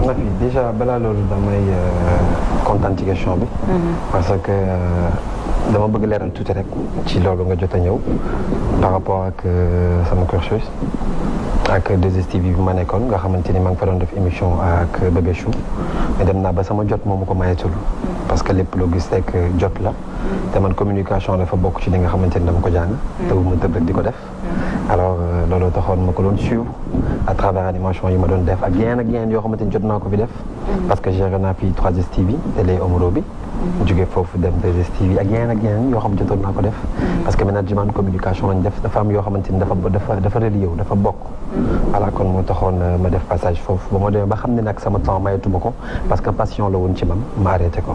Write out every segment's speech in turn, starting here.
Nafi déjà balaa loolu damay kontaan ci question bi. parce que dama bëgg leeral tuuti rek ci loolu nga jot a ñëw par rapport ak sama cursus ak 2STV bi ma nekkoon nga xamante ni maa ngi fa doon def émission ak Bébé Chou mais dem naa ba sama jot moomu ko mayeetul parce que lépp loo gis rek jot la te man communication dafa bokk ci li nga xamante ni dama ko jàng te bu ma tëb rek di ko def alors loolu taxoon ma ko doon suivre à travers animation yi ma doon def ak yeneen yoo xamante ni jot naa ko fi def parce que géré naa fi 3STV télé Omaro bi jóge foofu dem 2STV ak yeneen yoo xam jotoon naa ko def parce que management communication lañ def dafa am yoo xamante ni dafa relié wu dafa bokk voilà kon moo taxoon ma def passage foofu ba ma demee ba xam ne nag sama temps mayetuma ko parce que passion la woon ci man ma arrêté ko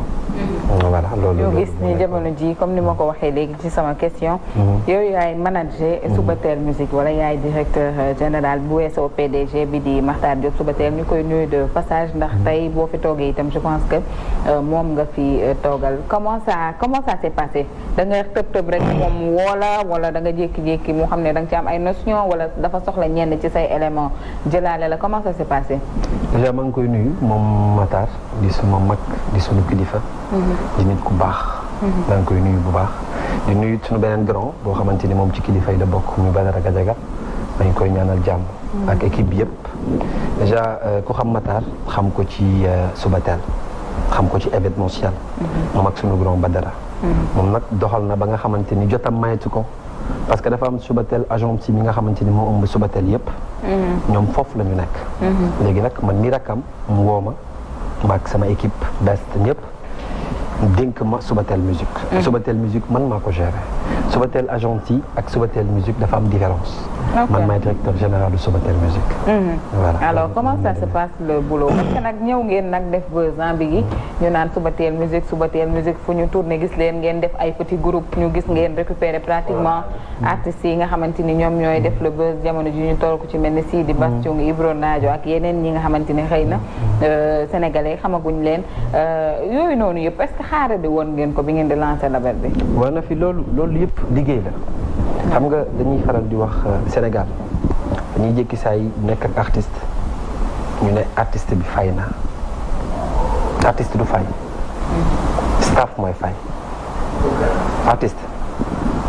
voilà loolu ñu gis ni jamono ji comme ni ma ko waxee léegi ci sama question yow yaay manager Subatel musique wala yaay directeur général bu weesoo PDG bi di Makhtar Diop Subatel ñu koy nuyu de passage ndax tey boo fi toogee itam je pense que moom nga fi toogal comment ça s'est passé da nga tëb rek moom wala da nga jékki-jékki mu xam ne da nga ci am ay notion wala dafa soxla ñenn ci say élément jëlaale la comment ça s'est passé déjà maa ngi koy nuyu moom Matar di suma mag di sunu kilifa di nit ku baax maa ngi koy nuyu bu baax di nuyu sunu beneen grand boo xamante ni moom ci kilifa yi la bokk ñu Badara Gadiaga maa ngi koy ñaanal jàmm ak équipe bi yëpp déjà ku xam Matar xam ko ci Subatel xam ko ci événementiel moom ak sunu grand Badara moom nag doxal na ba nga xamante ni jotam mayetu ko parce que dafa am Subatel agence mi nga xamante ni moo ëmb Subatel yëpp ñoom foofu la ñu nekk léegi nag man mi rakkam mu woo ma maag sama équipe best ñëpp dénk ma Subatel musique Subatel musique man maa ko géré Subatel agence yi ak Subatel musique dafa am différence man maay directeur général de Subatel musique voilà alors comment ça se passe le boulot parce que nag ñëw ngeen nag def buzz bi gi ñu naan Subatel musique fu ñu tourné gis leen ngeen def ay petit groupe ñu gis ngeen récupérer pratiquement artistes yi nga xamante ni ñoom ñooy def le buzz jamono ji ñu toll ko ci mel ni Sidi Bastion Ibro Nadio ak yeneen ñi nga xamante ni xëy na sénégalais xamaguñ leen yooyu noonu yëpp est-ce que xaarandi woon ngeen ko bi ngeen di lancer label bi war na fi loolu yëpp liggéey la xam nga dañuy faral di wax Sénégal dañuy jékki saa yi nekk ak artiste ñu ne artiste bi fay na artiste du fay staff mooy fay artiste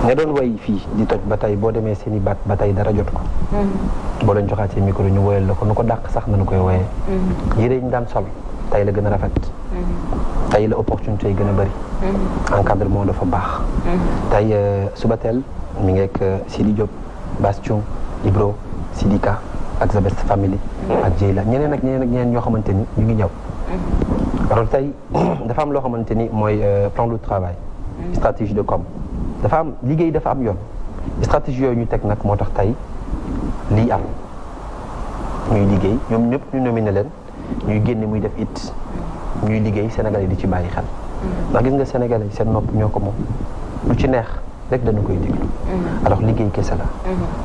ña doon way fii di toj ba tey boo demee seen i baat ba tey dara jot ko boo leen joxaatee micro ñu woyal la ko nu ko dàq sax nañu koy woyee yére yi ñu daan sol tey la gën a rafet tey la opportunité yi gën a bëri encadrement dafa baax tey Subatel mi ngi ak Sidi Diop Bastion Ibro Sidika ak The Best Family ak Jeyla ñeneen ak ñeneen ñoo xamante ni ñu ngi ñëw alors tey dafa am loo xamante ni mooy plan de travail stratégie de com dafa am liggéey dafa am yoon stratégie yooyu ñu teg nag moo tax tey lii am ñuy liggéey ñoom ñëpp ñu nominé leen ñuy génne muy def it ñuy liggéey Sénégalais di ci bàyyi xel ndax gis nga Sénégalais seen nopp ñoo ko moom lu ci neex rek dañu koy déglu alors liggéey kese la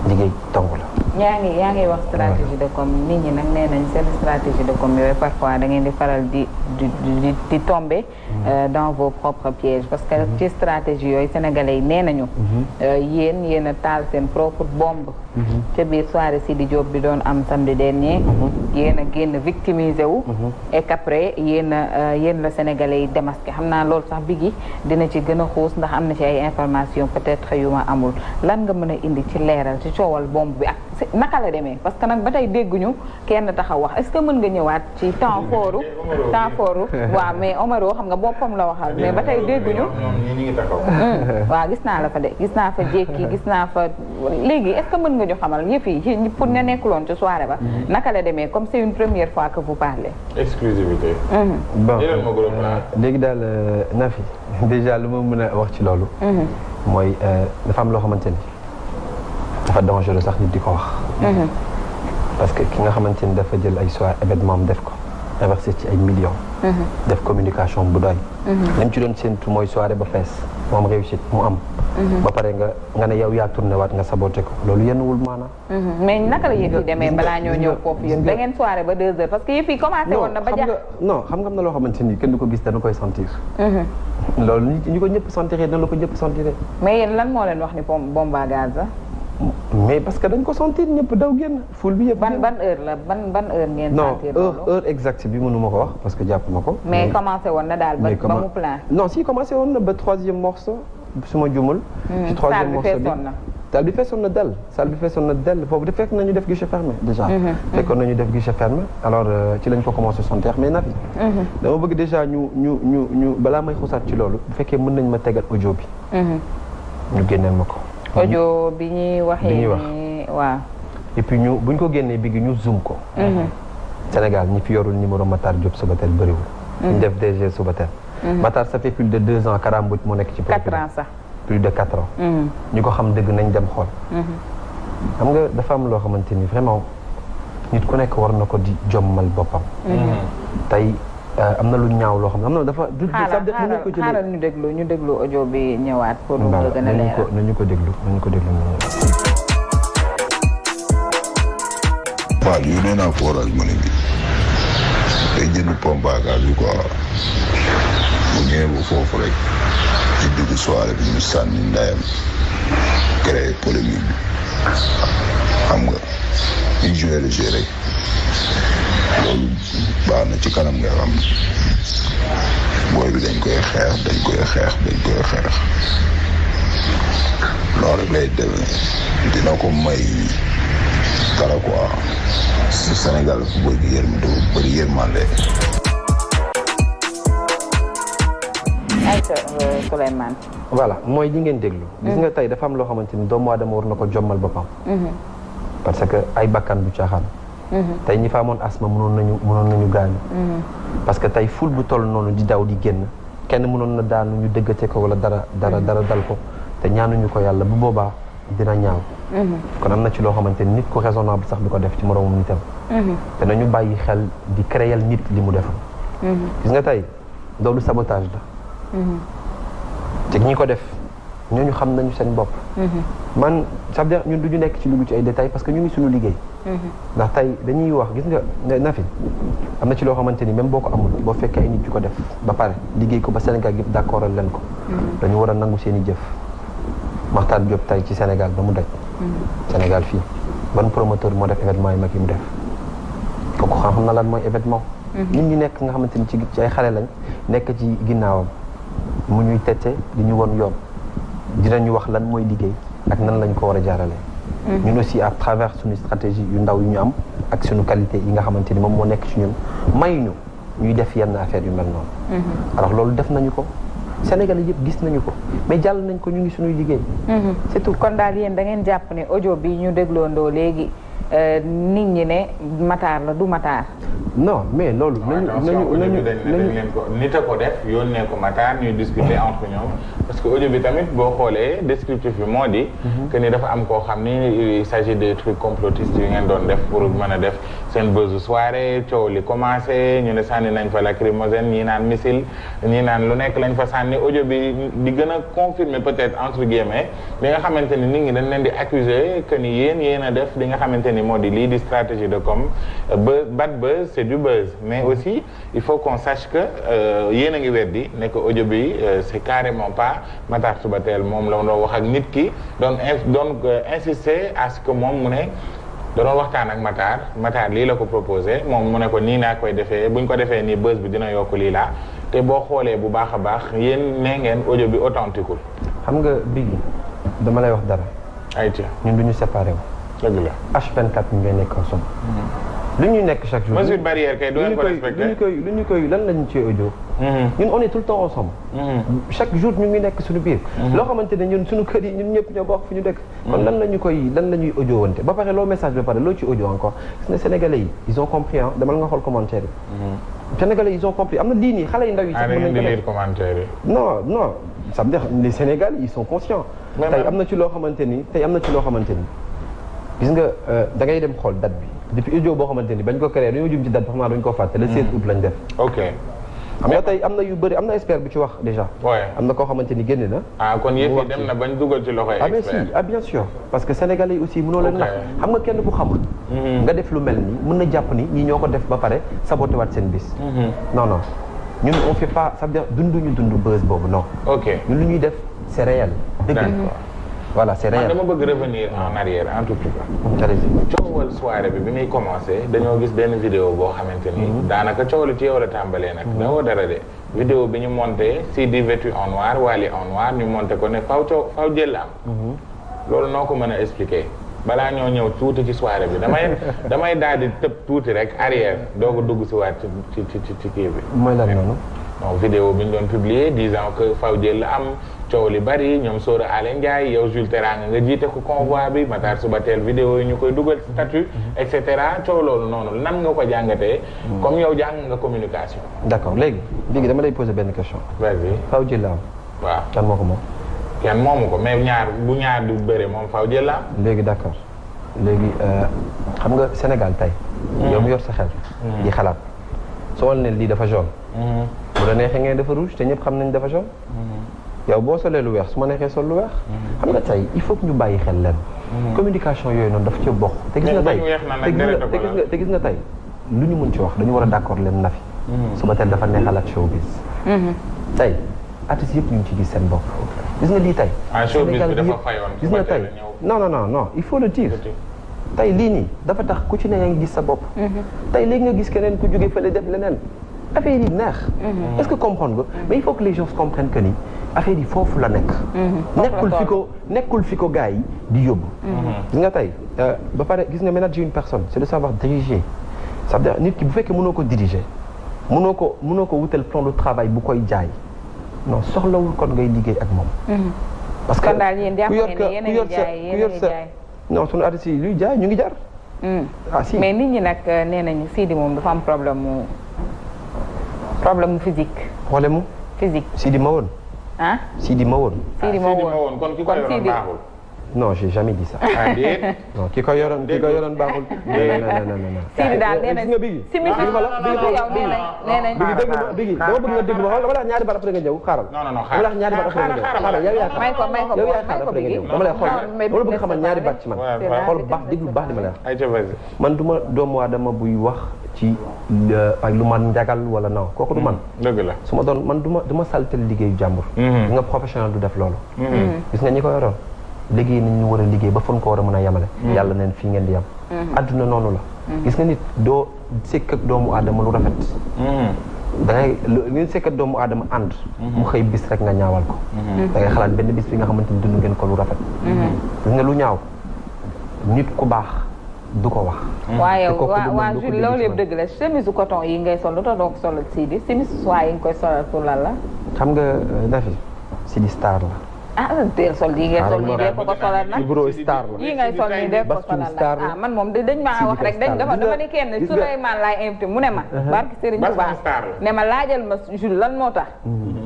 liggéey tong la yaa ngi wax stratégie de com nit ñi nag nee nañ seen stratégie de com yooyu parfois da ngeen di faral di tomber dans vos propres pièges parce que ci stratégie yooyu sénégalais yi nee nañu yéen a taal seen propre bombe ca biir soirée Sidi Diop bi doon am samedi dernier yéen a génn victimisé wu et qu'après yéen la sénégalais yi démasqué xam naa loolu sax bigi dina ci gën a xuus ndax am na ci ay information peut-être yu ma amul lan nga mën a indi ci leeral ci coowal bombe bi ak naka la demee parce que nag ba tey dégguñu kenn taxaw wax est-ce que mën nga ñëwaat ci temps fooru waaw mais Omaro xam nga boppam la waxal mais ba tey dégguñu waaw gis naa la fa de gis naa fa jékki gis naa fa léegi est-ce que mën nga ñu xamal yëf yi pour ña nekkuloon ci soirée ba naka la demee comme c'est une première fois que vous parlez exclusivité bon léegi daal Nafi déjà lu ma mën a wax ci loolu mooy dafa am loo xamante ni dafa dangereux sax nit di ko wax parce que ki nga xamante ni dafa jël ay soirée événement am def ko investir ci ay millions def communication bu doy li mu ci doon séntu mooy soirée ba fees moom réussite mu am ba pare nga ne yow yaa tourné waat nga saboté ko loolu yenn wul maanaam mais naka la yëf yi demee balaa ñoo ñëw foofu yéen da ngeen soirée ba 2 heures parce que yëf yi commencé woon na ba jax non xam nga am na loo xamante ni kenn du ko gis dana koy sentir loolu ñu ko ñëpp sentiré dana la ko ñëpp sentiré mais yéen lan moo leen wax ni bombe à gaz la mais parce que dañ ko sentir ñëpp daw génn ful bi yëpp. ban heure la ban heure ngeen. sentir loolu non heure exacte bi mënu ma ko wax parce que jàpp ma ko. mais commencé woon na daal ba mu plein. non si commencé woon na ba troisième morceau su ma jumul. ci troisième morceau bi salle bi feesoon na dell salle bi feesoon na dell foofu de fekk nañu def guichet fermé déjà. fekkoon nañu def guichet fermé alors ci lañ ko commencé sentir mais Nafi. dama bëgg déjà ñu balaa may xusaat ci loolu bu fekkee mën nañ ma tegal audio bi. ñu génneel ma ko. audio bi ñuy waxee ni waaw. et puis buñ ko génnee bi ñu zoom ko. Sénégal ñi fi yorul numéro Matar Diop Subatel bëriwul. ñu def DG Subatel. Matar ça fait plus de 2 ans Karambut moo nekk ci. 4 ans sax. plus de 4 ans. ñu ko xam dëgg nañ dem xool. xam nga dafa am loo xamante ni vraiment nit ku nekk war na ko di jommal boppam. tey am na lu ñaaw loo xam ne am na dafa. xaaral ñu déglu audio bi ñëwaat. pour mu gën a leeral nañu ko déglu. waaw yónnee naa ko Orange Money bi day jënd pompe à gaz bi quoi bu ñëwee ba foofu rek ci digg soirée bi ñu sànni ndayam créé polémique bi xam nga ñu joué le jeu rek loolu baax na ci kanam nga xam booy bi dañ koy xeex loolu rek lay demee dina ko may dara quoi si Sénégal fu bëri yërmande. ayca Souleymane. voilà mooy li ngeen déglu. gis nga tey dafa am loo xamante ni doomu aadama war na ko jommal boppam. parce que ay bakkan du caaxaan. tey ñi fa amoon asma mënoon nañu gaañu. parce que tey ful bu toll noonu di daw di génn kenn mënoon na daanu ñu dëggate ko wala dara dal ko te ñaanuñu ko yàlla bu boobaa dina ñaaw. kon am na ci loo xamante ni nit ku raisonnable sax du ko def ci moroomum nitam. te nañu bàyyi xel di créer nit li mu defal. gis nga tey loolu sabotage la. te ñi ko def ñooñu xam nañu seen bopp. man ça veut dire ñun du ñu nekk ci dugg ci ay détails parce que ñu ngi suñu liggéey. ndax tey dañuy wax gis nga Nafi am na ci loo xamante ni même boo ko amul boo fekkee ay nit yu ko def ba pare liggéey ko ba Sénégal yëpp d'accordal leen ko. dañu war a nangu seen i jëf. Makhtar Diop tey ci Sénégal ba mu daj. Sénégal fii ban promoteur moo def événement yi mag yi mu def kooku xam na lan mooy événement. nit ñi nekk nga xamante ni ci ay xale lañ nekk ci ginnaawam mu ñuy tette di ñu won yoon dinañu wax lan mooy liggéey ak nan lañ ko war a jaaralee. ñun aussi à travers suñu stratégie yu ndaw yu ñu am ak suñu qualité yi nga xamante ni moom moo nekk ci ñun mayuñu ñuy def yenn affaire yu mel noonu. alors loolu def nañu ko. Sénégal yëpp gis nañu ko mais jàll nañ ko ñu ngi suñuy liggéey. c'est tout kon daal yéen da ngeen jàpp ne audio bi ñu dégloondoo léegi nit ñi ne Matar la du Matar. non mais loolu. nañu ko nit a ko def yónnee ko Matar ñuy discuter entre ñoom parce que audio bi tamit boo xoolee descriptif bi moo di. que ni dafa am koo xam ni il s'agit de trucs complotistes yu ngeen doon def pour mën a def seen buzz soirée coow li commencé ñu ne sànni nañ fa lacrymogène ñii naan missile ñii naan lu nekk lañ fa sànni audio bi di gën a confirmer peut-être entre guillemets li nga xamante ni nit ñi dañ leen di accuser que ni yéen a def li nga xamante ni moo di lii di stratégie de com bad buzz c'est du buzz mais aussi il faut qu'on sache que yéen a ngi weddi ne que audio bi c'est carrément pas Matar Subatel moom la doon wax ak nit ki doon insister à ce que moom mu ne da doon waxtaan ak Matar lii la ko proposé moom mu ne ko nii naa koy defee buñ ko defee nii buzz bi dina yokk lii laa te boo xoolee bu baax a baax yéen nee ngeen audio bi authentique. xam nga Biggi dama lay wax dara. ayca ñun du ñu séparé wu. dëgg la H24 ñu ngay nekk ensemble. lu ñuy nekk chaque jour. mesure barrière kay doo leen ko respecté lu ñu koy lan lañu ci audio. ñun on est tout le temps ensemble. chaque jour ñu ngi nekk suñu biir. loo xamante ne ñun suñu kër yi ñun ñëpp ñoo bokk fu ñu dëkk. kon lan la ñuy audio wante ba pare loo message ba pare loo ci audio encore gis nga Sénégalais yi ils ont compris ah demal nga xool commentaire yi. Sénégalais ils ont compris am na lii nii xale yu ndaw yi. sax mën nañu ko lire commentaire yi. non ça veut dire les Sénégalais ils sont conscients. tey am na ci loo xamante ni gis nga da ngay dem xool date bi depuis audio boo xamante ni bañ ko créé dañoo jum ci date bi xam naa dañu koo fàtte le 16 août lañ def. ok xam nga tey am na yu bëri am na expert bu ci wax déjà. am na koo xamante ni génne na. kon yëf yi dem na bañ dugal ci loxoy expert. bien sûr parce que sénégalais yi aussi mënoo leen nax xam nga kenn ku xamul. nga def lu mel ni mën na jàpp ni ñi ñoo ko def ba pare saboté waat seen bis. non ñun on fait pas ça veut dire dundu buzz boobu non. ok ñun lu ñuy def c'est réel. dëgg voilà c'est réel. man dama bëgg revenir en arrière un tout petit peu. allez-y. coowal soirée bi muy commencé dañoo gis benn vidéo boo xamante ni. daanaka coow li ci yow la tàmbalee nag. dawoo dara de vidéo bi ñu monté Sidi vêtu en noir Wally en noir ñu monté ko ne faw jël am. loolu noo ko mën a expliquer balaa ñoo ñëw tuuti ci soirée bi damay daal di tëb tuuti rek arrière doo ko dugg si waat ci kii bi. mooy lan noonu. donc vidéo bi ñu doon publier disant que faw jël am coow li bari ñoom Sora Alé Ndiaye yow Jules Teranga nga jiite ko convoi bi Matar Subatel vidéo yi ñu koy dugal statut et cetera coow loolu noonu nan nga ko jàngatee. comme yow jàng nga communication. d'accord léegi dama lay poser benn question. vas-y faw jël am. waaw kan moo ko moom. kenn moomu ko mais bu ñaar du bëre moom faw jël la. léegi d'accord léegi xam nga Sénégal tey. yow mu yor sa xel. di xalaat soo ne lii dafa jaune. bu la neexee ngeen dafa rouge te ñëpp xam nañ dafa jaune. yow boo solee lu weex su ma neexee sol lu weex. xam nga tey il faut que ñu bàyyi xel leen. communication yooyu noonu dafa ci bokk. te gis nga tey te gis nga tey lu ñu mën ci wax dañu war a d'accord leen na fi. Subatel dafa neexal ak showbiz. tey artistes yëpp ñu ngi ci gis seen bopp. gis nga lii tey. showbiz bi dafa fayoon gis nga tey non il faut le dire. tey lii nii dafa tax ku ci ne yaa ngi gis sa bopp. tey léegi nga gis keneen ku jógee fële def leneen affaire yi neex. est-ce que comprendre nga mais il faut que les gens comprennent que ni affaire yi foofu la nekk. nekkul fi ko gars yi di yóbbu. gis nga tey ba pare gis nga manager une personne c'est de savoir diriger c'est-à-dire nit ki bu fekkee mënoo ko diriger mënoo ko wutal plan de travail bu koy jaay non soxlawul kon ngay liggéey ak moom. parce que ku yor sa non sunu artistes yi luy jaay ñu ngi jar. ah si mais nit ñi nag nee nañu Sidi moom dafa am problème mu physique. problème mu. physique Sidi ma woon. ah Sidi ma woon. Sidi ma woon kon ki ko yoroon baaxul. non j'ai jamais dit ça. non ki ko yoroon baaxul. non. Sidi daal nee nañ si mi yow nee nañ Biggi dama bëgg nga déglu ma wala ñaari baat après nga ñëw xaaral. non xaaral ñaari baat après nga ñëw xaaral yow yaa may ko Biggi dama lay xool dama bëgg xamal ñaari baat ci man. xool baax déglu baax li ma lay wax. man du ma doomu aadama buy wax ci ak lu man njagal wala non kooku du man. dëgg la su ma doon man du ma saltel liggéeyu jàmbur. nga professionnel du def loolu. gis nga ñi ko yoroon liggéey nañ ñu war a liggéey ba fon ko war a mën a yemale. yàlla neen fii ngeen di yem. adduna noonu la. gis nga nit doo sekk ak doomu aadama lu rafet. da ngay ngeen sekk ak doomu aadama ànd. mu xëy bis rek nga ñaawal ko. da ngay xalaat benn bis bi nga xamante ni dund ngeen ko lu rafet. gis nga lu ñaaw nit ku baax du ko wax. waaye waa Jules loolu yëpp dëgg la chemise coton yi ngay sol lu tax doo ko solal Sidi chemise soie yi nga koy solal pour lan la. xam nga Nafi Sidi star la. teel sol yi ngay sol nii de ko solal nag Ibro star la yi ngay sol nii de ko solal nag man moom dañ maa wax rek dama ni kenn Souleymane laay invité mu ne ma barki Serigne Touba ne ma laajal ma Jules lan moo tax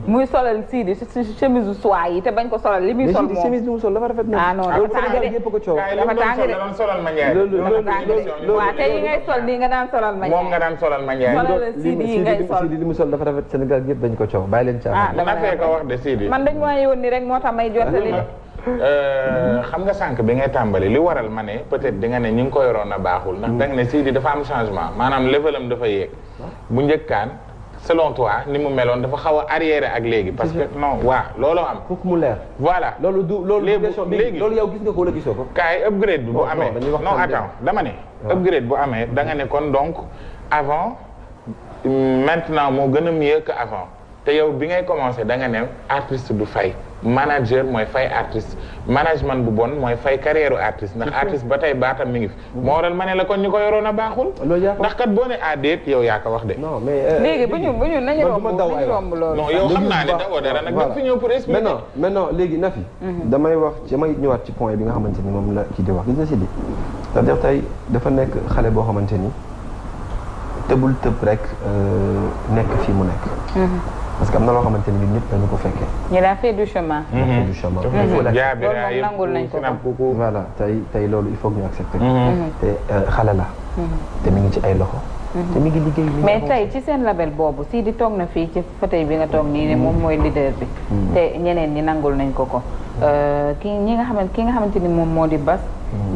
muy solal Sidi chemise soie yi te bañ ko solal li muy sol moom chemise bi mu sol dafa rafet na non dafa tàng de dafa tàng de waaw te yi ngay sol nii nga daan solal ma moom nga daan solal ma Ndiaye solal Sidi yi ngay sol Sidi li mu sol dafa rafet Sénégal yëpp dañ ko coow bàyyi leen ci wax de Sidi man dañ maa yónni rek moo tax may jottali xam nga sànq bi ngay tàmbali li waral ma ne peut-être di nga ne ñi ngi ko yoroon a baaxul ndax da nga ne Sidi dafa am changement maanaam level am dafa yéeg bu njëkkaan selon toi ni mu meloon dafa xaw a arriéré ak léegi parce que non looloo am fokk mu leer voilà loolu léegi loolu yow gis nga ko wala gisoo ko kaay upgrade bi bu amee non attends dama ne upgrade bu amee da nga ne kon donc avant maintenant moo gën a mieux que avant te yow bi ngay commencé da nga ne artiste du fay manager mooy fay artiste management bu bon mooy fay carrière artiste ndax artiste ba tey baatam mi ngi fi moo waral ma ne la kon ñu ko yoroon a baaxul ndax kat boo ne déet yow yaa ko wax de non mais léegi bu ñu nañu romb loolu non yow xam naa ne dawoo dara nag danga fi ñëw pour expliquer maintenant léegi na fi damay ñëwaat ci point bi nga xamante ni moom la kii di wax gis nga si di c'est-à-dire tey dafa nekk xale boo xamante ni tëbul tëb rek nekk fii mu nekk parce que am na loo xamante ni ñun ñëpp dañu ko fekkee. ñu daa fait du chemin. du chemin. loolu nangul nañ ko. voilà tey loolu il faut que ñu accepter. te xale la. te mi ngi ci ay loxo. te mi ngi liggéey mais tey ci seen label boobu Sidi toog na fii ci fauteuil bi nga toog nii ne moom mooy leader bi. te ñeneen ñi nangul nañ ko. ki nga xamante ni moom moo di Bass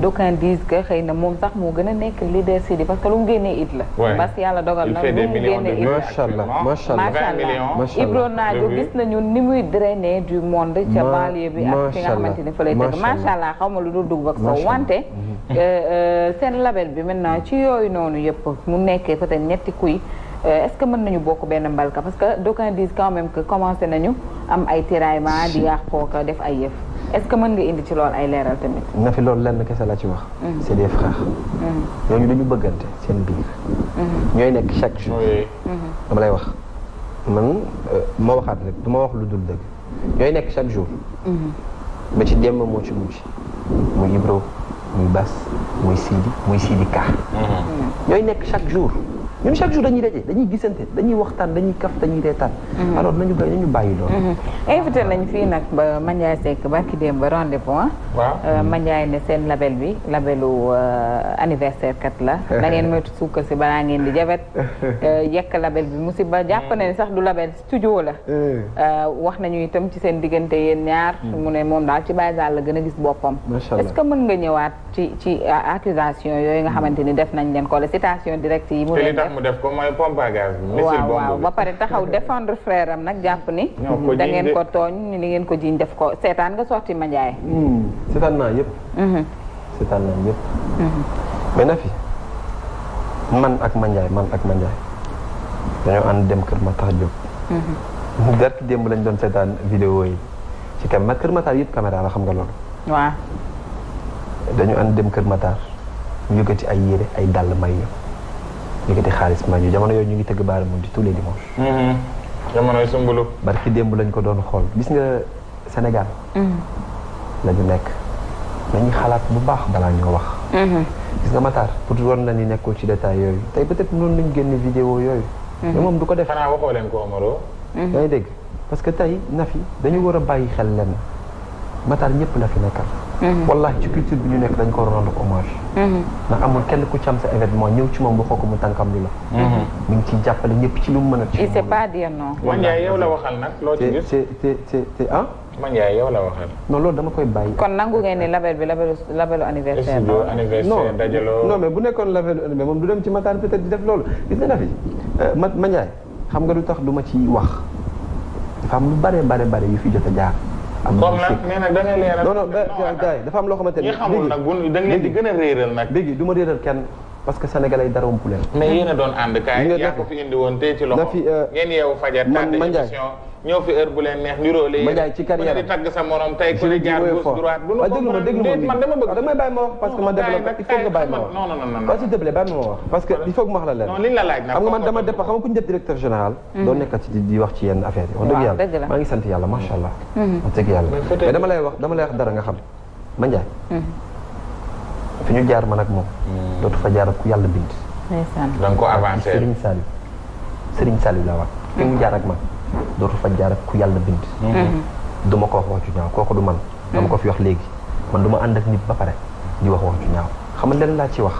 d'aucuns disent que xëy na moom sax moo gën a nekk leader Sidi parce que lu mu génnee it la. parce que yàlla dogal na lu mu génnee it la. macha allah macha allah Ibro Naajo gis nañu ni muy drainer du monde ca banlieue bi ak fi nga xamante ni fa lay tëgg macha allah xaw ma lu dul dugg ak saw wante seen label bi maintenant ci yooyu noonu yëpp mu nekkee peut-être ñetti kuy est-ce que mën nañu bokk benn mbalka parce que d'aucuns disent quand même que commencé nañu am ay tiraillement di yàq kooka def ay yëf est-ce que mën nga indi ci loolu ay leeral tamit. na fi loolu lenn kese la ci wax. c'est des frères. ñooñu dañu bëggante seen biir. ñooy nekk chaque jour. dama lay wax man ma waxaat rek du ma wax lu dul dëgg ñooy nekk chaque jour. ba ci démb moo ci mujj muy Ibro muy Bass muy Sidi Ka. ñooy nekk chaque jour. ñun chaque jour dañuy daje dañuy gisante dañuy waxtaan dañuy kaf dañuy reetaan. alors nañu bàyyi loolu. invité nañ fii nag ba Mandiaye Seck barki démb ba rendez-vous. waaw Mandiaye ne seen label bi labelu anniversaire kat la. da ngeen moytu suukar si balaa ngeen di jabet. yekk label bi musiba jàpp na ne sax du label studio la. wax nañu itam ci seen diggante yéen ñaar. mu ne moom daal ci Baye Zale la gën a gis boppam. est-ce que mën nga ñëwaat ci accusation yooyu nga xamante ni def nañ leen ko la citation directe yi mu leen def. mu def ko mooy pompe à gaz bi. waaw ba pare taxaw défendre frère am nag jàpp ni. da ngeen ko tooñ ni li ngeen ko jiñ def ko seetaan nga sorti Mandiaye. seetaan naa yëpp. seetaan naa yëpp. mais na fi man ak Mandiaye dañoo ànd dem Kër Matar Diop. garki démb lañ doon seetaan vidéo yi ci Kër Matar yëpp caméra la xam nga loolu. waaw. dañu ànd dem Kër Matar ñu yëkkati ay yére ay dàll may yëkkati xaalis ma ñu jamono yooyu ñu ngi tëgg baara mundi tous les dimanches. jamonoy sumbulu. barki démb lañ ko doon xool gis nga Sénégal. la ñu nekk nañu xalaat bu baax balaa ñoo wax. gis nga Matar pour war na ni nekkoo ci détail yooyu tey peut-être noonu lañ génne vidéo yooyu. mais moom du ko def. xanaa waxoo leen ko Omaro. yaa ngi dégg parce que tey na fi dañu war a bàyyi xel lenn Matar ñëpp la fi nekkal. wallahi ci culture bi ñu nekk dañ ko rendre hommage. ndax amul kenn ku ci am sa événement ñëw ci moom waxoo ko mu tànkam lu la. mi ngi ciy jàppale ñëpp ci lu mu mën a. il sait pas dire non. Mandiaye yow la waxal nag loo ci gis. te ah. Mandiaye yow la waxal. non loolu dama koy bàyyi. kon nangu ngeen ni label bi labelu anniversaire. studio anniversaire dajaloo. non mais bu nekkoon labelu anniversaire moom du dem ci Matar peut-être di def loolu gis nga na fi Mandiaye xam nga lu tax du ma ci wax dafa am lu bare yu fi jot a jaar. comme nag nee na da ngay leeral. non gars yi dafa am loo xamante ni. ñi xamul nag bu da ngeen di gën a réeral nag. léegi du ma réeral kenn parce que sénégalais yi dara umpu leen. mais yéen a doon ànd kaay. yaa ko fi indi woon tey ci loxo. ngeen yeewu fajar. émission ñëw fi heure bu leen neex niroo lee. Mandiaye ci carrière di tagg sa morom tey ku ne jaar gauche droite. bu nu déglu ma man dama bëgg. damay bàyyi ma wax parce que ma développé il faut nga bàyyi ma wax. non s'il te plaît bàyyi ma wax parce que il faut que ma wax la leen. non liñ la laaj nag xam nga man dama def xam nga ku ñu def directeur général. doo nekk ci di wax ci yenn affaire yi. wax dëgg yàlla maa ngi sant yàlla macha allah. wax dëgg yàlla mais dama lay wax dara nga xam Mandiaye. fi ñu jaar man ak moom. dootu fa jaar ak ku yàlla bind. da nga ko avancé Serigne Saliou laa wax. fi mu jaar ak man dootu fa jaar ak ku yàlla bind. du ma ko wax ju ñaaw kooku du man. dama ko fi wax léegi man du ma ànd ak nit ba pare di wax ju ñaaw xam nga leen laa ci wax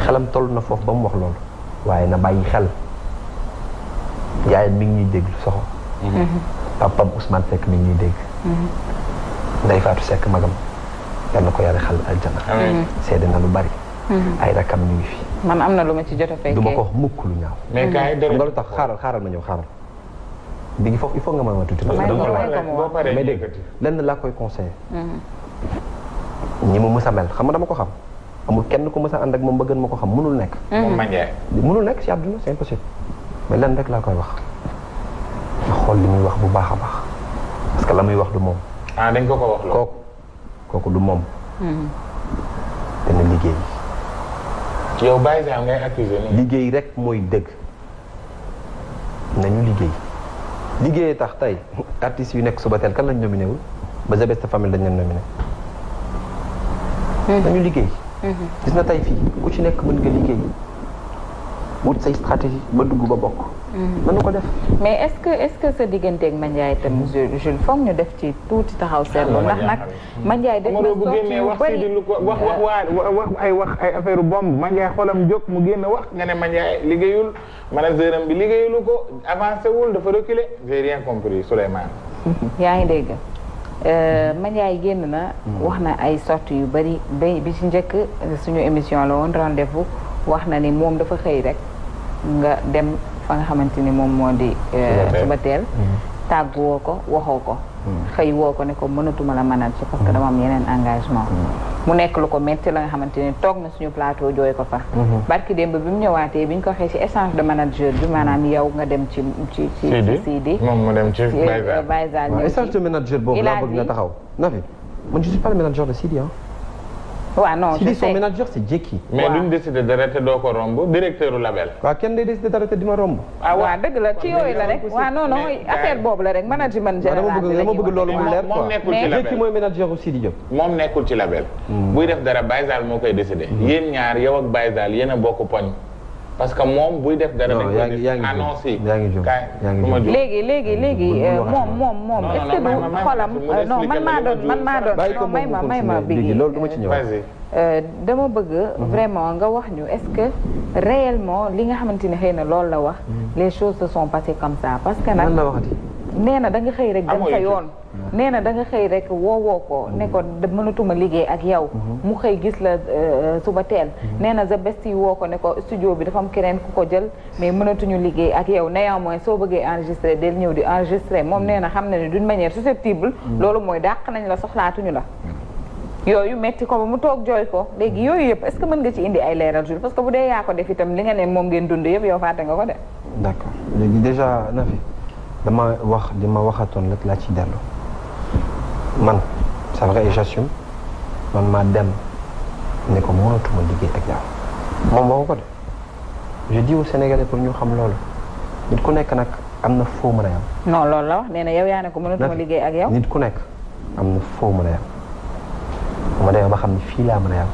xelam toll na foofu ba mu wax loolu waaye na bàyyi xel yaayam mi ngi ñuy dégg soxo. papam Ousmane Seck mi ngi ñuy dégg. Ndeye Fatou Seck magam yal na ko yare xal aljana. seede na lu bari. ay rakam ñu ngi fi. man am na lu ma ci jot a fekkee du ma ko wax mukk lu ñaaw. mais gars yi xam nga lu tax xaaral ma ñëw xaaral. bi il faut nga mën a tuuti. parce que dama ko laaj mais dégg lenn laa koy conseillé. ñi mu mës a mel xam nga dama ko xam. amul kenn ku mës a ànd ak moom ba gën ma ko xam mënul nekk. moom Mandiaye. mënul nekk si àdduna c'est impossible. mais lenn rek laa koy wax. nga xool li muy wax bu baax a baax. parce que la muy wax du moom. ah dañ ko wax lool. kooku du moom. dana liggéey. yow Baye Zale ngay accusé nii. liggéey rek mooy dëgg. nañu liggéey tax tey artistes yu nekk Subatel kan lañ nominé wul ba The Best Family dañ leen nominé. nañu liggéey. gis na tey fii ku ci nekk mën nga liggéey wut say stratégie ba dugg ba bokk. mën na ko def. mais est-ce que sa digganteeg Mandiaye itam Jules foog ñu def ci tuuti taxaw seetlu ndax nag Mandiaye def na sorti yu bëri wax ay affaire bombe Mandiaye xolam jóg mu génn wax nga ne Mandiaye liggéeyul manager am bi liggéeyulu ko avancé wul dafa reculer j'ai rien compris Souleymane. yaa ngi dégg. Mandiaye génn na wax na ay sorties yu bari bi ci njëkk suñu émission la woon rendez-vous wax na ni moom dafa xëy rek nga dem fa nga xamante ni moom moo di Subatel tàggu woo ko waxoo ko xëy woo ko ne ko mënatuma la manager parce que dama am yeneen engagement mu nekk lu ko metti la nga xamante ni toog na suñu plateau jooy ko fa barki démb bi mu ñëwaatee bi ñu ko waxee ci échange de manager bi maanaam yow nga dem ci Sidi moom mu dem ci Baye Zal ñëw échange de manager boobu laa bëgg nga taxaw Nafi man je suis pas le manager de Sidi waaw non Sidi son manager c'est Jekki. mais duñ décider d'arrêter doo ko romb directeur u label. waaw kenn day décider d'arrêter di ma romb. waaw dëgg la ci yooyu la rek waaw non non affaire boobu la rek management général dama bëgg loolu mu leer quoi moom nekkul ci label Jekki mooy manager u Sidi Diop. moom nekkul ci label. buy def dara Baye Zal moo koy décider. yéen ñaar yow ak Baye Zal yéen a bokk poñ. parce que moom buy def dara dañ koy annoncé. léegi moom est-ce que du xolam non man maa doon may ma bi loolu duma ci ñëw. dama bëgg vraiment nga wax ñu est-ce que réellement li nga xamante ni xëy na loolu la wax les choses se sont passées comme ça parce que nag nee na da nga xëy rek dem sa yoon nee na da nga xëy rek woowoo ko ne ko mënatuma liggéey ak yow mu xëy gis la suba teel nee na The Best yi woo ko ne ko studio bi dafa am keneen ku ko jël mais mënatuñu liggéey ak yow néanmoins soo bëggee enregistré del ñëw di enregistré moom nee na xam na ne d'une manière susceptible loolu mooy dàq nañ la soxlaatuñu la yooyu metti ko ba mu toog jooy ko léegi yooyu yëpp est-ce que mën nga ci indi ay leeral Jules parce que bu dee yaa ko def itam li nga ne moom ngeen dund yëpp yow fàtte nga ko de d'accord léegi déjà Nafi dama wax li ma waxatoon rek laa ciy dellu man c'est vrai et j'assume man maa dem ne ko mënatuma liggéey ak yow moom waxu ko de je dis aux Sénégalais pour ñu xam loolu nit ku nekk nag am na foo mën a yam non loolu la wax nee na yow yaa ne ko mënatuma liggéey ak yow nit ku nekk am na foo mën a yam ma demee ba xam ne fii laa mën a yam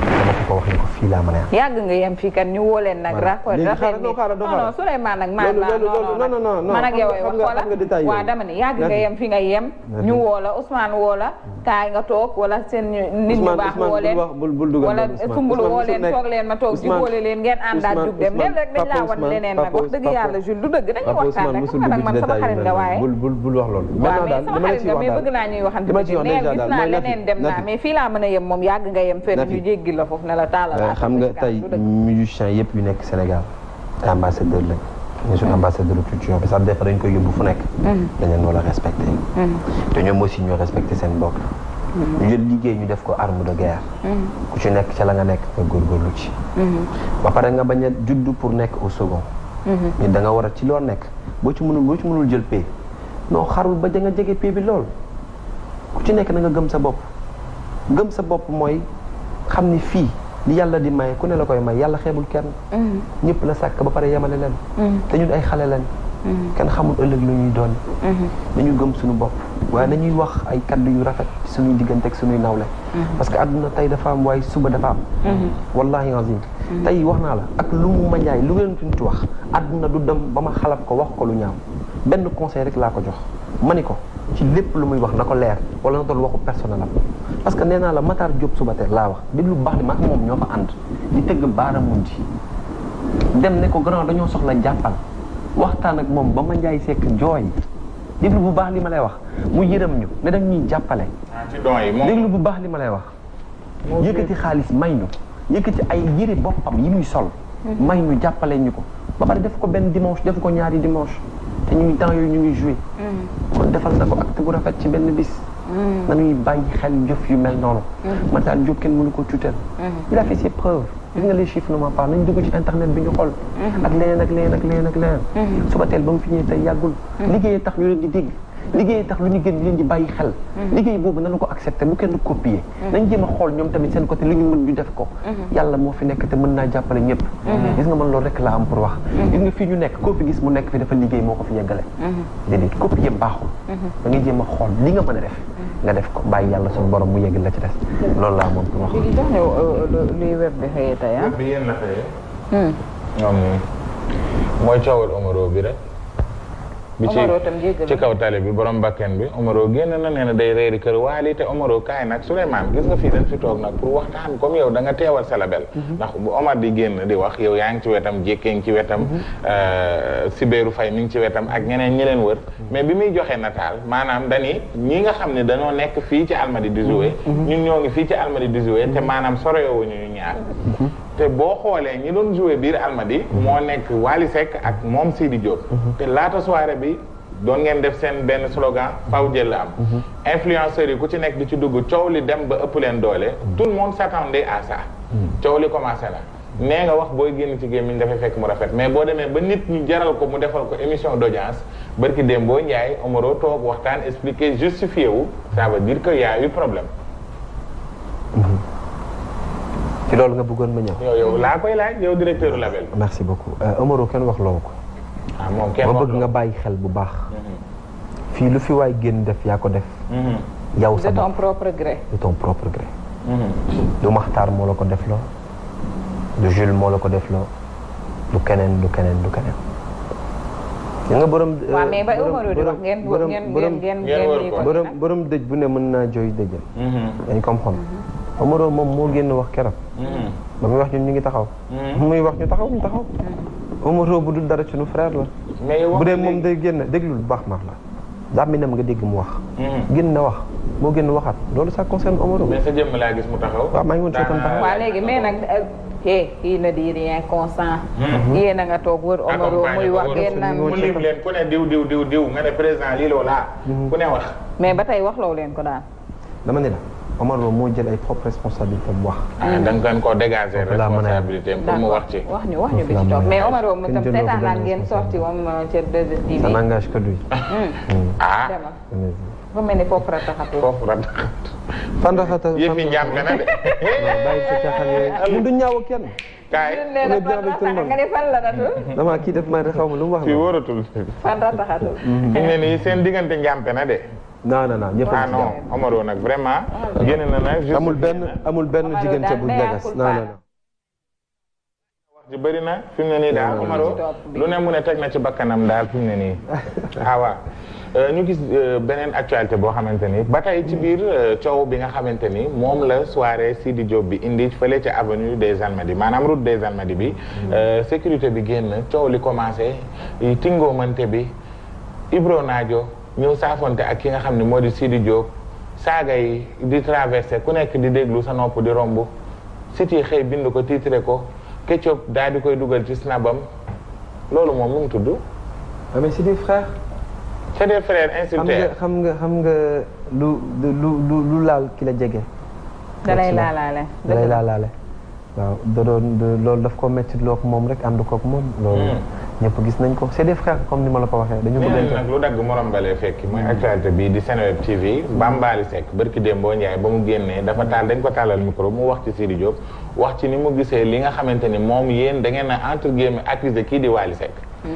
dama ko wax ne ko fii laa mën a yam yàgg nga yem fii kan ñu woo leen nag rapport non Souleymane nag man ak yow wax waaw dama ne yàgg nga yem fi nga yem ñu woo la Ousmane woo la kaay nga toog wala seen nit ñu baax woo leen wala sumbulu woo leen toog leen ma toog jubóole leen ngeen àndaat jug dem leen rek dañ laa wan leneen nag wax dëgg yàlla Jules du dëgg dañuy waxtaan rek xam nga nag man sama xarit nga waaye bul wax loolu waaw mais sama xarit nga mais bëgg naa ñuy waxante neel gis naa leneen dem naa mais fii laa mën a yem moom yàgg nga yem fenn ñu jéggi la foofu ne la taalal xam nga tey musiciens yëpp yu nekk Sénégal ay ambassadeur lañ ñu suñu ambassadeur de culture bi sax des fois dañ koy yóbbu fu nekk dañ leen war a respecté te ñoom aussi ñoo respecté seen bopp ñu jël liggéey ñu def ko arme de guerre ku ci nekk ca la nga nekk nga góorgóorlu ci ba pare nga bañ a juddu pour nekk au second ni da nga war a ci loo nekk boo ci mënul jël pay non xarul ba da nga jege pay bi lool ku ci nekk na nga gëm sa bopp mooy xam ni fii li yàlla di may ku ne la koy may yàlla xeebul kenn ñëpp la sàkk ba pare yemale leen te ñun ay xale lañ kenn xamul ëllëg lu ñuy doon dañu gëm suñu bopp waaye dañuy wax ay kaddu yu rafet suñuy diggante ak suñuy nawle parce que àdduna tey dafa am waaye suba dafa am wallahi azim tey wax naa la ak lu mu Mandiaye lu ngeen tuntu wax àdduna du dem ba ma xalab ko wax ko lu ñaaw benn conseil rek laa ko jox ma ni ko ci lépp lu muy wax na ko leer wala na doon waxu personnel am parce que nee naa la Matar Diop Subatel laa wax di lu baax li ma ak moom ñoo fa ànd di tëgg baaramundi dem ne ko grand dañoo soxla jàppal waxtaan ak moom ba Mandiaye Seck jooy déglu bu baax li ma lay wax mu yërëm ñu ne dañ ñuy jàppale déglu bu baax li ma lay wax yëkkati xaalis may ñu yëkkati ay yëre boppam yi muy sol may ñu jàppale ñu ko ba pare def ko benn dimanche def ko ñaari dimanche te ñu ngi temps yooyu ñu ngi joué kon defal na ko acte bu rafet ci benn bis nañuy bàyyi xel jëf yu mel noonu Matar Diop kenn mënu ko tuutal il a fait ses preuves gis nga les chiffres ne mentent pas nañ dugg ci internet bi ñu xool ak leneen Subatel ba mu fi ñëwee tey yàggul liggéey tax ñu leen di dégg liggéey tax lu ñu gën leen di bàyyi xel liggéey boobu nañu ko accepté bu kenn copier nañ jéem a xool ñoom tamit seen côté lu ñu mën ñu def ko yàlla moo fi nekk te mën naa jàppale ñëpp gis nga man loolu rek laa am pour wax gis nga fii ñu nekk koo fi gis mu nekk fi dafa liggéey moo ko fi yeggale déedéet copier baaxul da ngay jéem a xool li nga mën a def nga def ko bàyyi yàlla suñu borom mu yeggal la ci des loolu laa moom pour wax luy web bi xëyee tey web bi yéen la xëyee ñoom mooy coowal Omaro bi rek bi ci kaw tali bi borom bakken bi Omaro génn na nee na day reeri kër Wally te Omaro kaay nag Souleymane gis nga fii dañ fi toog nag pour waxtaan comme yow da nga teewal sa label ndax bu Omar di génn di wax yow yaa ngi ci wetam jékkee ngi ci wetam Sibéeru Fay mi ngi ci wetam ak ñeneen ñi leen wër mais bi muy joxe nataal maanaam dañi ñi nga xam ne dañoo nekk fii ci Almadies di jouer ñun ñoo ngi fii ci Almadies di jouer te maanaam sorewuñu ñu ñaar te boo xoolee ñi doon jouer biir Almadies moo nekk Wally Seck ak moom Sidi Diop te laata soirée bi doon ngeen def seen benn slogan faw jël la am influenceurs yi ku ci nekk di ci dugg coow li dem ba ëpp leen doole tout le monde s'attendait à ça coow li commencé na nee nga wax booy génn ci gémmiñ dafay fekk mu rafet mais boo demee ba nit ñu jaral ko mu defal ko émission d'audience barki démb boo Ndiaye Omaro toog waxtaan expliquer justifié wu ça veut dire que y a eu problème ci loolu nga bëggoon ma ñëw. yow laa koy laaj yow directeur label. merci beaucoup Omaro kenn wax loo ko. moom kenn ma bëgg nga bàyyi xel bu baax. fii lu fi waay génn def yaa ko def. yow sa de ton propre gré. de ton propre gré. du Maxtaar moo la ko def loo. du Jules moo la ko def loo. du keneen du keneen du keneen. yaa nga borom. waaw mais ba Omaro di wax ngeen borom dëj bu ne mën naa jooy dëjëm. dañ comprendre. Omaro moom moo génn wax keroog. ba muy wax ñun ñu ngi taxaw. muy wax ñu taxaw ñu taxaw. Omaro bu dul dara suñu frère la. mais bu dee moom day génn déglul bu baax maax la. dàmminam nga dégg mu wax. génn na wax moo génn waxaat loolu ça concerne Omaro. mais sa jëmm laa gis mu taxaw. waaw maa ngi woon seetaan taxaw. waaw léegi mais nag il ne dit rien constant. yéen a nga toog wër Omaro muy wax ngeen naan. mu lim leen ku ne diw nga ne président lii loo laa. ku ne wax. mais ba tey waxloo leen ko daal. dama ne la Omaro moo jël ay propres responsabilités mu wax. da nga ko dégager responsabilité pour mu wax ci. wax ñu bi ci toog mais Omaro mu tam seetaan naa ngeen sorti moom ci 2STV. ça n'engage que lui. ah. ba mel ni foofu rataxatu. foofu rataxatu. fan rataxatu yëf yi njàm na de. bàyyi sa caaxaan yooyu ñun du ñaaw ak kenn. kaay nga ne fan la rataxatu. dama kii def may xaw ma lu mu wax. fii wóoratul. fan rataxatu. fi ne nii seen diggante njàmpe na de. non ñëpp ah non Omaro nag vraiment. génn na nag amul benn diggante bu ñagas non. wax ji bëri na fi mu ne nii daal Omaro lu ne mu ne teg na ci bakkanam daal fi mu ne nii. ah waaw ñu gis beneen actualité boo xamante ni ba tey ci biir coow bi nga xamante ni moom la soirée Sidi Diop bi indi fële ca avenue des Almadies maanaam route des Almadies bi. sécurité bi génn coow li commencé tingoomante bi Ibro Naajo. ñëw saafonte ak ki nga xam ne moo di Sidi Diop saaga yi di traversé ku nekk di déglu sa nopp di romb site yi xëy bind ko titré ko Ketchup daal di koy dugal ci snabam loolu moom nu mu tudd. mais c'est des frères. c'est des frères insultés. xam nga lu laal ki la jege. dalay laalaale. waaw loolu daf ko métti loo ko moom rek ànd koog moom. loolu ñëpp gis nañ ko c'est des frères comme ni ma la ko waxee. dañu bëggante nag lu dagg morom balee fekki mooy actualité bii di Seneweb TV. Bambaly Seck barki Dembo Ndiaye ba mu génnee dafa dañ ko tàllal micro mu wax ci Sidi Diop wax ci ni mu gisee li nga xamante ni moom yéen da ngeen a entre guillemets accusé kii di Wally Seck.